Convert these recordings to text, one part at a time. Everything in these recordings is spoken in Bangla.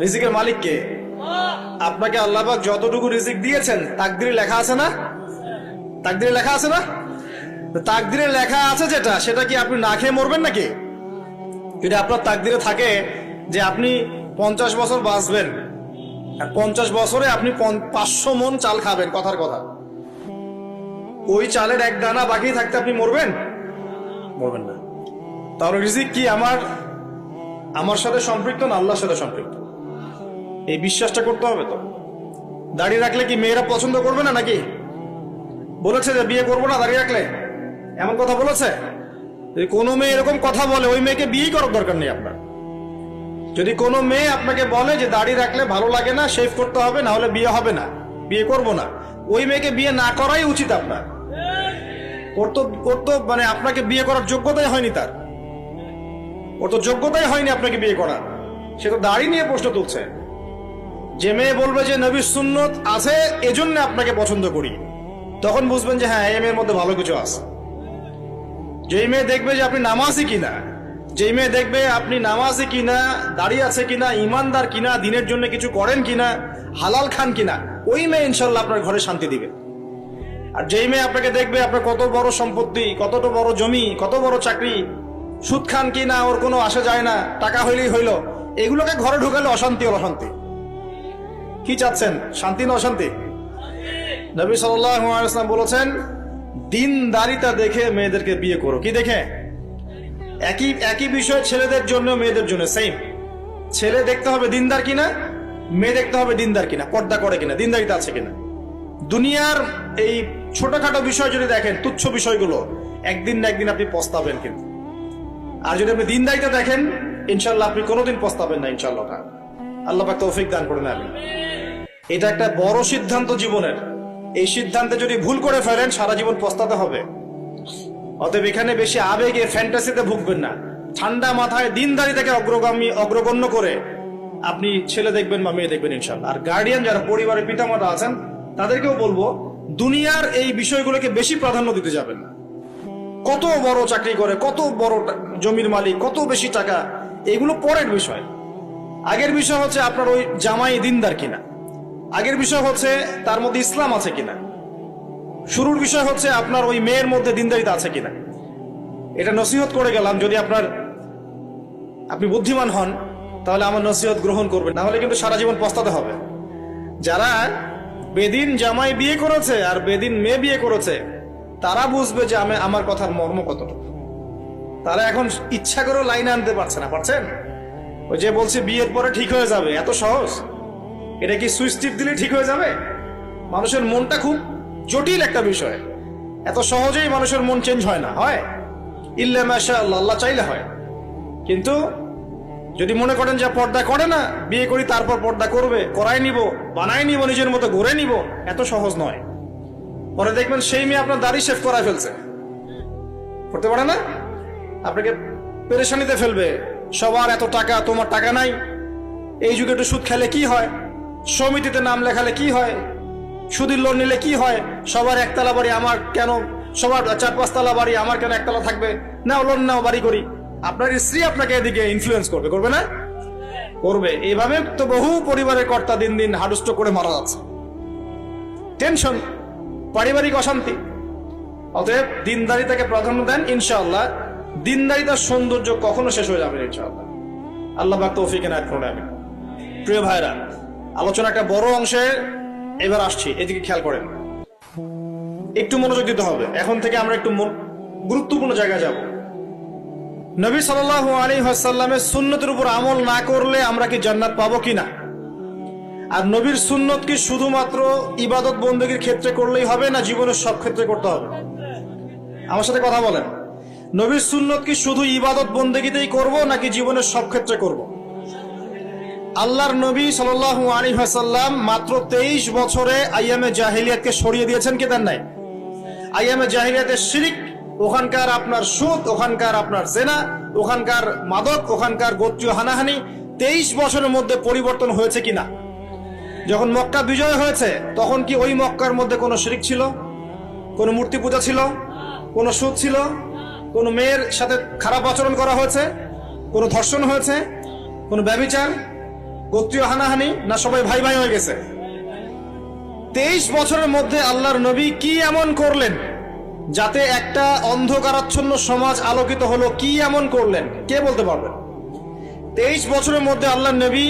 রিজিকের মালিক কে? আপনাকে আল্লাহ পাক যতটুকু রিজিক দিয়েছেন তাকদিরে লেখা আছে না? তাকদিরে লেখা আছে না? তাকদিরে লেখা আছে যেটা, সেটা কি আপনি না খেয়ে মরবেন নাকি? যদি আপনার তাকদিরে থাকে যে আপনি 50 বছর বাঁচবেন আর 50 বছরে আপনি 500 মন চাল খাবেন, কথার কথা, ওই চালের এক দানা বাকি থাকতে আপনি মরবেন? মরবেন না। তাহলে রিজিক কি আমার সাথে সম্পৃক্ত না আল্লাহর সাথে সম্পৃক্ত? এই বিশ্বাসটা করতে হবে। তো দাড়ি রাখলে কি মেয়েরা পছন্দ করবে না নাকি? বলেছে যে বিয়ে করবো না দাড়ি রাখলে, এমন কথা বলেছে? যদি কোনো মেয়ে এরকম কথা বলে, ওই মেয়েকে বিয়েই করার দরকার নেই আপনার। যদি কোনো মেয়ে আপনাকে বলে যে দাড়ি রাখলে ভালো লাগে না, শেভ করতে হবে, না হলে বিয়ে হবে না, বিয়ে করব না, ওই মেয়েকে বিয়ে না করাই উচিত আপনার। ওর তো মানে আপনাকে বিয়ে করার যোগ্যতাই হয়নি, ওর তো যোগ্যতাই হয়নি আপনাকে বিয়ে করার। সে তো দাড়ি নিয়ে প্রশ্ন তুলছে। যে মেয়ে বলবে যে নবীর সুন্নত আছে এজন্য আপনাকে পছন্দ করি, তখন বুঝবেন যে হ্যাঁ, এই মেয়ের মধ্যে ভালো কিছু আছে। যেই মেয়ে দেখবে যে আপনি নামাজি কিনা, যেই মেয়ে দেখবে আপনি নামাজি কিনা, দাঁড়িয়ে আছে কিনা, ইমানদার কিনা, দিনের জন্য কিছু করেন কিনা, হালাল খান কিনা, ওই মেয়ে ইনশাল্লাহ আপনার ঘরে শান্তি দিবে। আর যেই মেয়ে আপনাকে দেখবে আপনার কত বড় সম্পত্তি, কতটা বড় জমি, কত বড় চাকরি, সুদ খান কিনা ওর কোনো আসা যায় না, টাকা হইলেই হইল, এগুলোকে ঘরে ঢুকালে অশান্তি আর অশান্তি। কি চাচ্ছেন, শান্তি না অশান্তি? নবী সাল্লাল্লাহু আলাইহি ওয়াসাল্লাম বলেছেন, দিনদারিতা দেখে মেয়েদেরকে বিয়ে করো। কি দেখে? একই বিষয় ছেলেদের জন্য মেয়েদের জন্য সেম। ছেলে দেখতে হবে দিনদার কিনা, মেয়ে দেখতে হবে দিনদার কিনা, পর্দা করে কিনা, দিনদারিতা আছে কিনা। দুনিয়ার এই ছোটখাটো বিষয় যদি দেখেন, তুচ্ছ বিষয়গুলো, একদিন না একদিন আপনি পস্তাবেন কিন্তু। আর যদি আপনি দিনদারিতা দেখেন, ইনশাল্লাহ আপনি কোনোদিন পস্তাবেন না ইনশাল্লাহ। আল্লাহ পাক তৌফিক দান করেন। আমি এটা একটা বড় সিদ্ধান্ত জীবনের। এই সিদ্ধান্তে যদি ভুল করে ফেলেন সারা জীবন পস্তাতে হবে। অতএব এখানে বেশি আবেগে ফ্যান্টাসিতে ভুগবেন না। ঠান্ডা মাথায় দিনদারিতাকে অগ্রগণ্য করে আপনি ছেলে দেখবেন বা মেয়ে দেখবেন ইনশাল্লাহ। আর গার্ডিয়ান যারা পরিবারের পিতামাতা আছেন তাদেরকেও বলবো, দুনিয়ার এই বিষয়গুলোকে বেশি প্রাধান্য দিতে যাবেন না। কত বড় চাকরি করে, কত বড় জমির মালিক, কত বেশি টাকা, এগুলো পরের বিষয়। আগের বিষয় হচ্ছে আপনার ওই জামাই দিনদার কিনা, আগের বিষয় হচ্ছে তার মধ্যে ইসলাম আছে কিনা, শুরুর বিষয় হচ্ছে আপনার ওই মেয়ের মধ্যে দিনদারিতা আছে কিনা। এটা নসিহত করে গেলাম। যদি আপনি বুদ্ধিমান হন তাহলে আমার নসিহত গ্রহণ করবেন, না হলে কিন্তু সারা জীবন পস্তাতে হবে। যারা বেদিন জামাই বিয়ে করেছে আর বেদিন মেয়ে বিয়ে করেছে, তারা বুঝবে যে আমার কথার মর্ম কতটুকু। তারা এখন ইচ্ছা করেও লাইনে আনতে পারছে না। পারছেন? ওই যে বলছে বিয়ের পরে ঠিক হয়ে যাবে, এত সহজ? এটা কি সুইচ টিপ দিলে ঠিক হয়ে যাবে? মানুষের মনটা খুব জটিল একটা বিষয়। এত সহজেই মানুষের মন চেঞ্জ হয় না। হয় ইল্লা মাশাআল্লাহ, আল্লাহ চাইলে হয়। কিন্তু যদি মনে করেন যে পর্দা করে না, বিয়ে করি তারপর পর্দা করবে, করাই নিব, বানাই নিব, নিজের মতো গড়ে নিব, এত সহজ নয়। পরে দেখবেন সেই মেয়ে আপনার দাড়ি শেভ করা ফেলছে, করতে পারে না, আপনাকে পেরেশানিতে ফেলবে। সবার এত টাকা, তোমার টাকা নাই। এই যুগে একটু সুদ খেলে কি হয়, সমিতিতে নাম লেখালে কি হয়, সুদের লোন নিলে কি হয়, সবার একতলা বাড়ি, আমার কেন, সবার 4-5 তলা বাড়ি, আমার কেন একতলা থাকবে, নাও লোন নাও, বাড়ি করি। আপনার স্ত্রী আপনাকে এদিকে ইনফ্লুয়েন্স করবে, করবে না? করবে। এইভাবে তো বহু পরিবারের কর্তা দিন দিন হাডুষ্ট করে মারা যাচ্ছে। টেনশন, পারিবারিক অশান্তি। অতএব দিনদারিতাকে প্রাধান্য দেন ইনশাআল্লাহ। দিনদারিতার সৌন্দর্য কখনো শেষ হয়ে যাবে ইনশাআল্লাহ। আল্লাহ পাক তৌফিক এনায়েত করুন। আমি প্রিয় ভাইরা, আলোচনা একটা বড় অংশে এবার আসছি, এদিকে খেয়াল করেন, একটু মনোযোগ দিতে হবে। এখন থেকে আমরা একটু গুরুত্বপূর্ণ জায়গায় যাব। নবী সাল্লাল্লাহু আলাইহি ওয়াসাল্লামের সুন্নতের উপর আমল না করলে আমরা কি জান্নাত পাবো কিনা? আর নবীর সুন্নত কি শুধুমাত্র ইবাদত বন্দেগীর ক্ষেত্রে করলেই হবে, না জীবনের সব ক্ষেত্রে করতে হবে? আমার সাথে কথা বলেন। নবীর সুন্নত কি শুধু ইবাদত বন্দেগীতেই করব, নাকি জীবনের সব ক্ষেত্রে করব? আল্লাহর নবী সাল্লাল্লাহু আলাইহি ওয়াসাল্লাম মাত্র 23 বছরে আইয়ামে জাহিলিয়াতকে সরিয়ে দিয়েছেন কি দেন নাই? আইয়ামে জাহিলিয়াতের শিরক, ওখানকার আপনার সুদ, ওখানকার আপনার জেনা, ওখানকার মাদক, ওখানকার গোত্রীয় হানাহানি 23 বছরের মধ্যে পরিবর্তন হয়েছে কিনা? যখন মক্কা বিজয় হয়েছে তখন কি ওই মক্কার মধ্যে কোনো শিরক ছিল, কোনো মূর্তি পূজা ছিল, কোনো সুদ ছিল, কোনো মেয়ের সাথে খারাপ আচরণ করা হয়েছে, কোনো ধর্ষণ হয়েছে, কোনো ব্যভিচার, গোত্রীয় হানাহানি, না সবাই ভাই ভাই হয়ে গেছে? 23 বছরের মধ্যে আল্লাহর নবী কি এমন করলেন যাতে একটা অন্ধকারাচ্ছন্ন সমাজ আলোকিত হলো? কি এমন করলেন, কে বলতে পারবে? 23 বছরের মধ্যে আল্লাহর নবী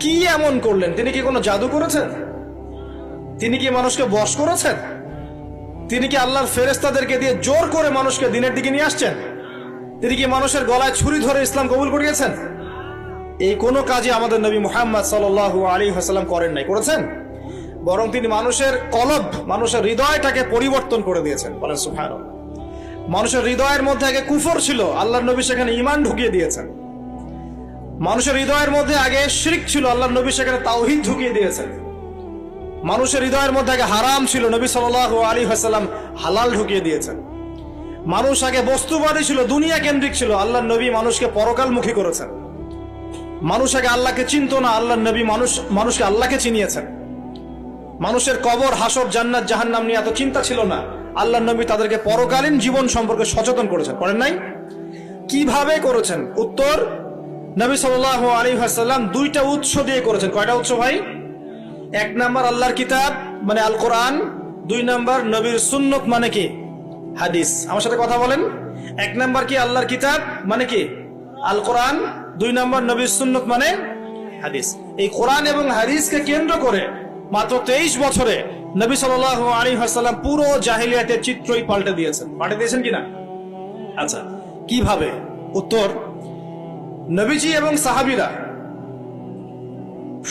কি এমন করলেন? তিনি কি কোনো জাদু করেছেন? তিনি কি মানুষকে বশ করেছেন? তিনি কি আল্লাহর ফেরেশতাদেরকে দিয়ে জোর করে মানুষকে দিনের দিকে নিয়ে আসছেন? তিনি কি মানুষের গলায় ছুরি ধরে ইসলাম কবুল করিয়েছেন? এই কোনো কাজই আমাদের নবী মুহাম্মদ সাল্লাল্লাহু আলাইহি ওয়াসাল্লাম করেন নাই। করেছেন? বরং তিনি মানুষের কলব, মানুষের হৃদয়টাকে পরিবর্তন করে দিয়েছেন। বলেন সুবহানাল্লাহ। মানুষের হৃদয়ের মধ্যে আগে কুফর ছিল, আল্লাহর নবী সেখানে ঈমান ঢুকিয়ে দিয়েছেন। মানুষের হৃদয়ের মধ্যে আগে শিরক ছিল, আল্লাহর নবী সেখানে তাওহীদ ঢুকিয়ে দিয়েছেন। মানুষের হৃদয়ের মধ্যে আগে হারাম ছিল, নবী সাল্লাল্লাহু আলাইহি ওয়াসাল্লাম হালাল ঢুকিয়ে দিয়েছেন। মানুষ আগে বস্তুবাদী ছিল, দুনিয়া কেন্দ্রিক ছিল, আল্লাহর নবী মানুষকে পরকালমুখী করেছেন। মানুষ আগে আল্লাহকে চিনত না, আল্লাহর নবী মানুষকে আল্লাহকে চিনিয়েছেন। মানুষের কবর, হাসর, জান্নাত, জাহান্নাম নিয়ে এত চিন্তা ছিল না, আল্লাহর নবী তাদেরকে পরকালীন জীবন সম্পর্কে সচেতন করেছেন। করেন নাই? কিভাবে করেছেন? উত্তর, নবী সাল্লাল্লাহু আলাইহি ওয়াসাল্লাম দুইটা উৎস দিয়ে করেছেন। কয়টা উৎস ভাই? 1 নাম্বার আল্লাহর কিতাব মানে আল কোরআন, 2 নাম্বার নবীর সুন্নত মানে কি? হাদিস। আমার সাথে কথা বলেন। 1 নাম্বার কি? আল্লাহর কিতাব মানে কি? আল কোরআন। 2 নাম্বার নবীর সুন্নত মানে হাদিস। এই কোরআন এবং হাদিসকে কেন্দ্র করে মাত্র 23 বছরে নবী সাল্লাল্লাহু আলাইহি ওয়াসাল্লাম পুরো জাহিলিয়াতের চিত্রই পাল্টে দিয়েছেন। পাল্টে দিয়েছেন কিনা? আচ্ছা, কিভাবে? উত্তর, নবীজি এবং সাহাবীরা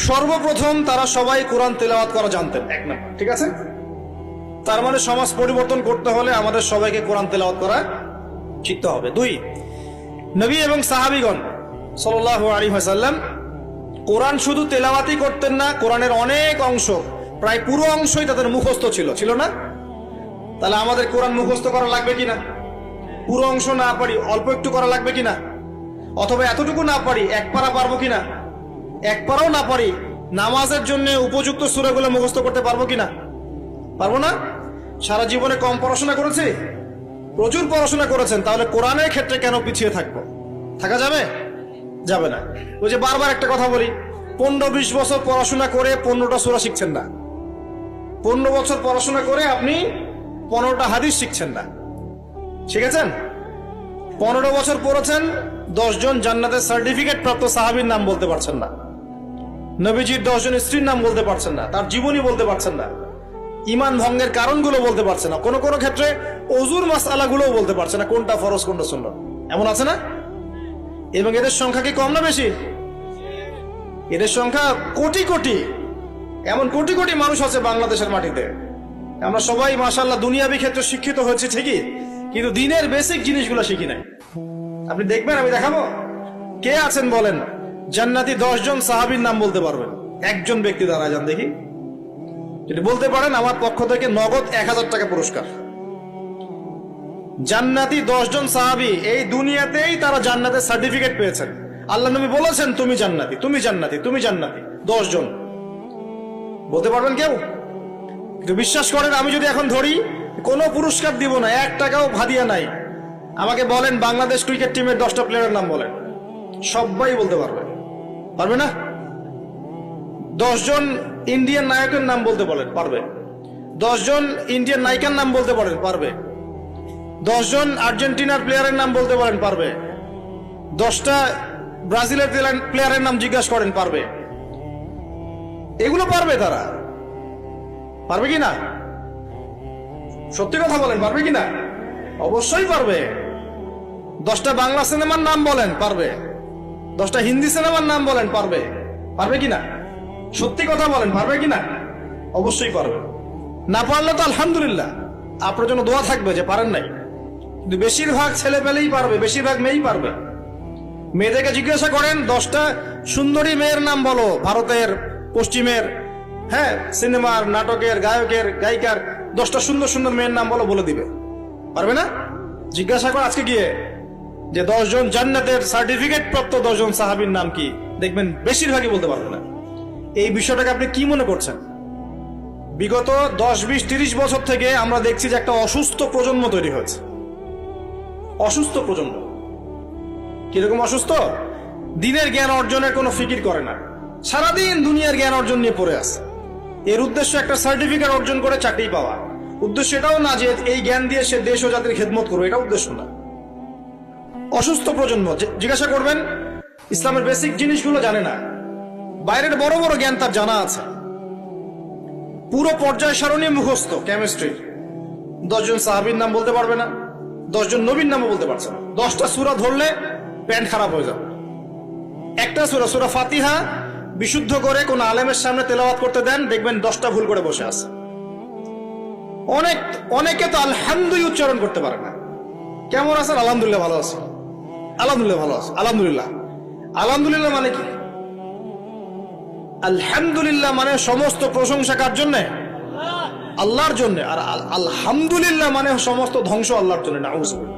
সর্বপ্রথম তারা সবাই কোরআন তেলাওয়াত করা জানতেন। 1 নাম্বার, ঠিক আছে? তার মানে সমাজ পরিবর্তন করতে হলে আমাদের সবাইকে কোরআন তেলাওয়াত করা শিখতে হবে। 2, নবী এবং সাহাবীগণ সাল্লাল্লাহু আলাইহি ওয়াসাল্লাম কোরআন শুধু তেলাওয়াতই করতেন না, কোরআনের অনেক অংশ, প্রায় পুরো অংশই তাদের মুখস্থ ছিল, ছিল না? তাহলে আমাদের কোরআন মুখস্থ করা লাগবে কিনা? পুরো অংশ না পারি, অল্প একটু করা লাগবে কিনা? অথবা এতটুকু না পারি, 1 পারা পারবো কিনা? 1 পারাও না পারি, নামাজের জন্য উপযুক্ত সূরাগুলো মুখস্থ করতে পারবো কিনা? পারবো না? সারা জীবনে কম পড়াশোনা করেছি? প্রচুর পড়াশোনা করেছেন, তাহলে কোরআনের ক্ষেত্রে কেন পিছিয়ে থাকবো? থাকা যাবে? যাবে না। ওই যে বারবার একটা কথা বলি, 15-20 বছর পড়াশোনা করে 15টা সূরা শিখছেন না। 15 বছর পড়াশোনা করে আপনি 15টা হাদিস শিখছেন না। শিখেছেন? 15 বছর পড়েছেন, 10 জন জান্নাতের সার্টিফিকেট প্রাপ্ত সাহাবীর নাম বলতে পারছেন না। নবীজির 10 জন স্ত্রীর নাম বলতে পারছেন না, তার জীবনী বলতে পারছেন না, ঈমান ভঙ্গের কারণগুলো বলতে পারছেন না, কোনো কোনো ক্ষেত্রে ওযুর মাসআলাগুলোও বলতে পারছেন না, কোনটা ফরজ কোনটা সুন্নাত। এমন আছে না? এবং এদের সংখ্যা কি কম না বেশি? এদের সংখ্যা কোটি কোটি, এমন কোটি কোটি মানুষ আছে বাংলাদেশের মাটিতে। আমরা সবাই মাশাআল্লাহ দুনিয়াবি ক্ষেত্রে শিক্ষিত হয়েছি ঠিকই, কিন্তু দিনের বেসিক জিনিসগুলো শিখি নাই। আপনি দেখবেন, আমি দেখাবো। কে আছেন বলেন জান্নাতি 10 জন সাহাবীর নাম বলতে পারবেন? একজন ব্যক্তি দাঁড়ায় যান দেখি। যদি বলতে পারেন, আমার পক্ষ থেকে নগদ 1000 টাকা পুরস্কার। জান্নাতি 10 জন সাহাবী, এই দুনিয়াতেই তারা জান্নাতের সার্টিফিকেট পেয়েছেন। আল্লাহ নবী বলেছেন তুমি জান্নাতি, তুমি জান্নাতি, তুমি জান্নাতি। 10 জন বলতে পারবেন কেউ? কিন্তু বিশ্বাস করেন, আমি যদি এখন ধরি, কোনো পুরস্কার দিব না, 1 টাকাও ভাদিয়া নাই। আমাকে বলেন বাংলাদেশ ক্রিকেট টিমের 10টা প্লেয়ারের নাম বলেন, সবাই বলতে পারবে। পারবে না? 10 জন ইন্ডিয়ান নায়কের নাম বলতে বলেন, পারবে। 10 জন ইন্ডিয়ান নায়িকার নাম বলতে পারেন, পারবে। 10 জন আর্জেন্টিনার প্লেয়ারের নাম বলতে পারেন, পারবে। 10টা ব্রাজিলের প্লেয়ারের নাম জিজ্ঞাসা করেন, পারবে। এগুলো পারবে তারা। পারবে কি না? সত্যি কথা বলেন, পারবে কি না? অবশ্যই পারবে। 10টা বাংলা সিনেমার নাম বলেন, পারবে। 10টা হিন্দি সিনেমার নাম বলেন, পারবে। পারবে কি না? সত্যি কথা বলেন, পারবে কি না? অবশ্যই পারবে। না পারলে তো আলহামদুলিল্লাহ, আপনার জন্য দোয়া থাকবে যে পারেন নাই। কিন্তু বেশিরভাগ ছেলে পেলেই পারবে, বেশিরভাগ মেয়েই পারবে। মেয়েদেরকে জিজ্ঞাসা করেন 10টা সুন্দরী মেয়ের নাম বলো, ভারতের, পশ্চিমের, হ্যাঁ, সিনেমার, নাটকের, গায়কের, গায়িকার 10টা সুন্দর সুন্দর মেয়ের নাম বলো, বলে দিবে। পারবে না? জিজ্ঞাসা কর আজকে গিয়ে যে 10 জন জান্নাতের সার্টিফিকেট প্রাপ্ত 10 জন সাহাবীর নাম কি, দেখবেন বেশিরভাগই বলতে পারবে না। এই বিষয়টাকে আপনি কি মনে করছেন? বিগত 10, 20, 30 বছর থেকে আমরা দেখছি যে একটা অসুস্থ প্রজন্ম তৈরি হয়েছে। অসুস্থ প্রজন্ম। কিরকম অসুস্থ? দিনের জ্ঞান অর্জনের কোনো ফিকির করে না, সারাদিন দুনিয়ার জ্ঞান অর্জন নিয়ে পড়ে আছে। এর উদ্দেশ্য একটা সার্টিফিকেট অর্জন করে চাকরি পাওয়া। উদ্দেশ্য এটাও না যে এই জ্ঞান দিয়ে সে দেশ ও জাতির খেদমত করবে, এটা উদ্দেশ্য না। অসুস্থ প্রজন্ম, জিজ্ঞাসা করবেন ইসলামের বেসিক জিনিসগুলো জানে না, বাইরের বড় বড় জ্ঞান তার জানা আছে, পুরো পর্যায় সারণী মুখস্থ কেমিস্ট্রি, 10 জন সাহাবীর নাম বলতে পারবে না, 10 জন নবীর নামও বলতে পারছে না। 10টা সূরা ধরলে প্যান্ট খারাপ হয়ে যাবে। একটা সূরা, সূরা ফাতিহা বিশুদ্ধ করে কোন আলেমের সামনে তেলাওয়াত করতে দেন, দেখবেন 10টা ভুল করে বসে আছে। অনেকে তো আলহামদুলিল্লাহ উচ্চারণ করতে পারে না। কেমন আছেন? আলহামদুলিল্লাহ ভালো আছে, আলহামদুলিল্লাহ ভালো আছে, আলহামদুলিল্লাহ। আলহামদুলিল্লাহ মানে কি? আলহামদুলিল্লাহ মানে সমস্ত প্রশংসা কার জন্যে? আল্লাহর জন্য। আর আলহামদুলিল্লাহ মানে সমস্ত ধ্বংস আল্লাহর জন্য। নাউযুবিল্লাহ।